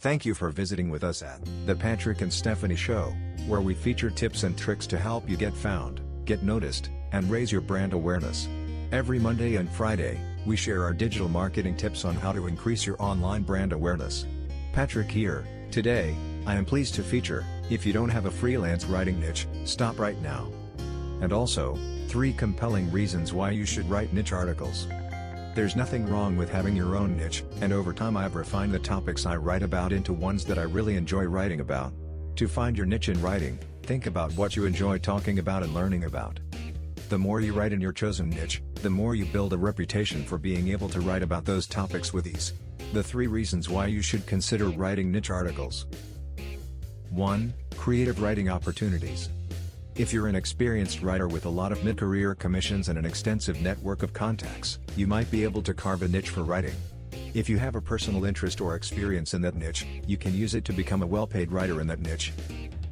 Thank you for visiting with us at The Patrick and Stephanie Show, where we feature tips and tricks to help you get found, get noticed, and raise your brand awareness. Every Monday and Friday, we share our digital marketing tips on how to increase your online brand awareness. Patrick here. Today, I am pleased to feature, if you don't have a freelance writing niche, stop right now. And also, 3 compelling reasons why you should write niche articles. There's nothing wrong with having your own niche, and over time I've refined the topics I write about into ones that I really enjoy writing about. To find your niche in writing, think about what you enjoy talking about and learning about. The more you write in your chosen niche, the more you build a reputation for being able to write about those topics with ease. The 3 reasons why you should consider writing niche articles. 1. Creative writing opportunities. If you're an experienced writer with a lot of mid-career commissions and an extensive network of contacts, you might be able to carve a niche for writing. If you have a personal interest or experience in that niche, you can use it to become a well-paid writer in that niche.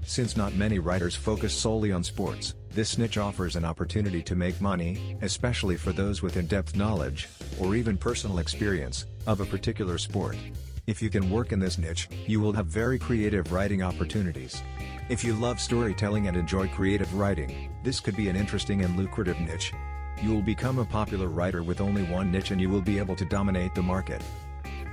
Since not many writers focus solely on sports, this niche offers an opportunity to make money, especially for those with in-depth knowledge, or even personal experience, of a particular sport. If you can work in this niche, you will have very creative writing opportunities. If you love storytelling and enjoy creative writing, this could be an interesting and lucrative niche. You will become a popular writer with only one niche and you will be able to dominate the market.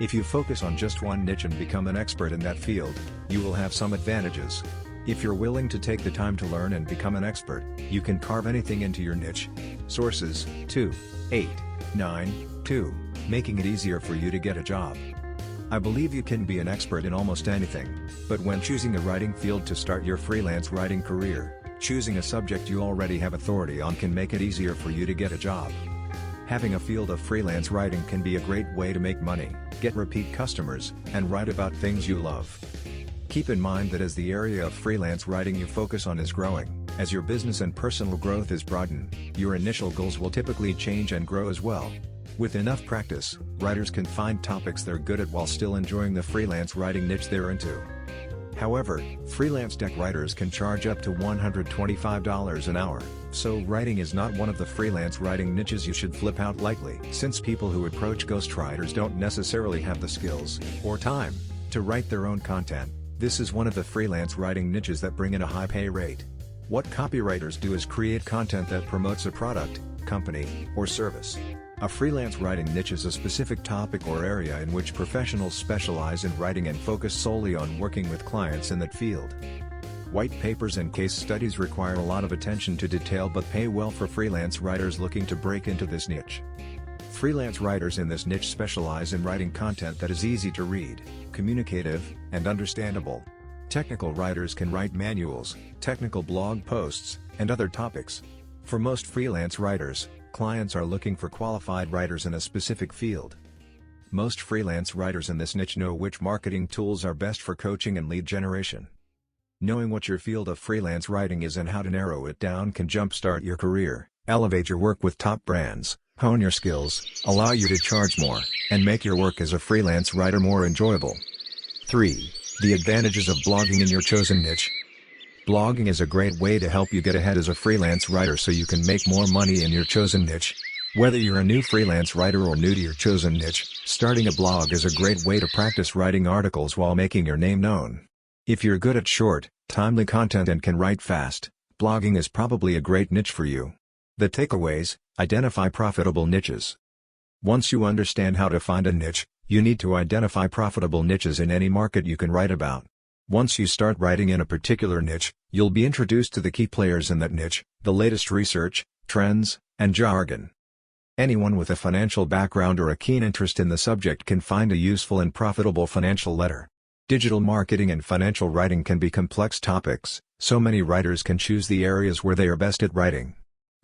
If you focus on just one niche and become an expert in that field, you will have some advantages. If you're willing to take the time to learn and become an expert, you can carve anything into your niche. Sources: 2, 8, 9, 2, making it easier for you to get a job. I believe you can be an expert in almost anything, but when choosing a writing field to start your freelance writing career, choosing a subject you already have authority on can make it easier for you to get a job. Having a field of freelance writing can be a great way to make money, get repeat customers, and write about things you love. Keep in mind that as the area of freelance writing you focus on is growing, as your business and personal growth is broadened, your initial goals will typically change and grow as well. With enough practice, writers can find topics they're good at while still enjoying the freelance writing niche they're into. However, freelance tech writers can charge up to $125 an hour, so writing is not one of the freelance writing niches you should flip out lightly. Since people who approach ghostwriters don't necessarily have the skills, or time, to write their own content, this is one of the freelance writing niches that bring in a high pay rate. What copywriters do is create content that promotes a product, company, or service. A freelance writing niche is a specific topic or area in which professionals specialize in writing and focus solely on working with clients in that field. White papers and case studies require a lot of attention to detail but pay well for freelance writers looking to break into this niche. Freelance writers in this niche specialize in writing content that is easy to read, communicative, and understandable. Technical writers can write manuals, technical blog posts, and other topics. For most freelance writers, clients are looking for qualified writers in a specific field. Most freelance writers in this niche know which marketing tools are best for coaching and lead generation. Knowing what your field of freelance writing is and how to narrow it down can jumpstart your career, elevate your work with top brands, hone your skills, allow you to charge more, and make your work as a freelance writer more enjoyable. 3. The advantages of blogging in your chosen niche. Blogging is a great way to help you get ahead as a freelance writer so you can make more money in your chosen niche. Whether you're a new freelance writer or new to your chosen niche, starting a blog is a great way to practice writing articles while making your name known. If you're good at short, timely content and can write fast, blogging is probably a great niche for you. The takeaways: identify profitable niches. Once you understand how to find a niche, you need to identify profitable niches in any market you can write about. Once you start writing in a particular niche, you'll be introduced to the key players in that niche, the latest research, trends, and jargon. Anyone with a financial background or a keen interest in the subject can find a useful and profitable financial letter. Digital marketing and financial writing can be complex topics, so many writers can choose the areas where they are best at writing.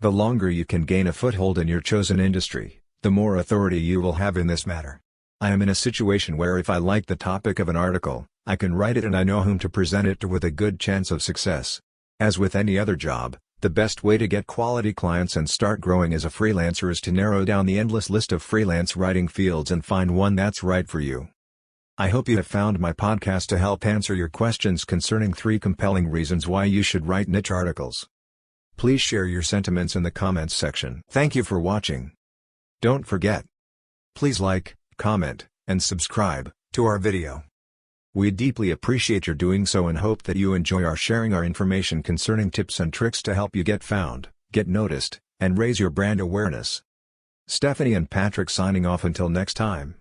The longer you can gain a foothold in your chosen industry, the more authority you will have in this matter. I am in a situation where if I like the topic of an article, I can write it and I know whom to present it to with a good chance of success. As with any other job, the best way to get quality clients and start growing as a freelancer is to narrow down the endless list of freelance writing fields and find one that's right for you. I hope you have found my podcast to help answer your questions concerning 3 compelling reasons why you should write niche articles. Please share your sentiments in the comments section. Thank you for watching. Don't forget, please like, comment, and subscribe to our video. We deeply appreciate your doing so and hope that you enjoy our sharing our information concerning tips and tricks to help you get found, get noticed, and raise your brand awareness. Stephanie and Patrick signing off until next time.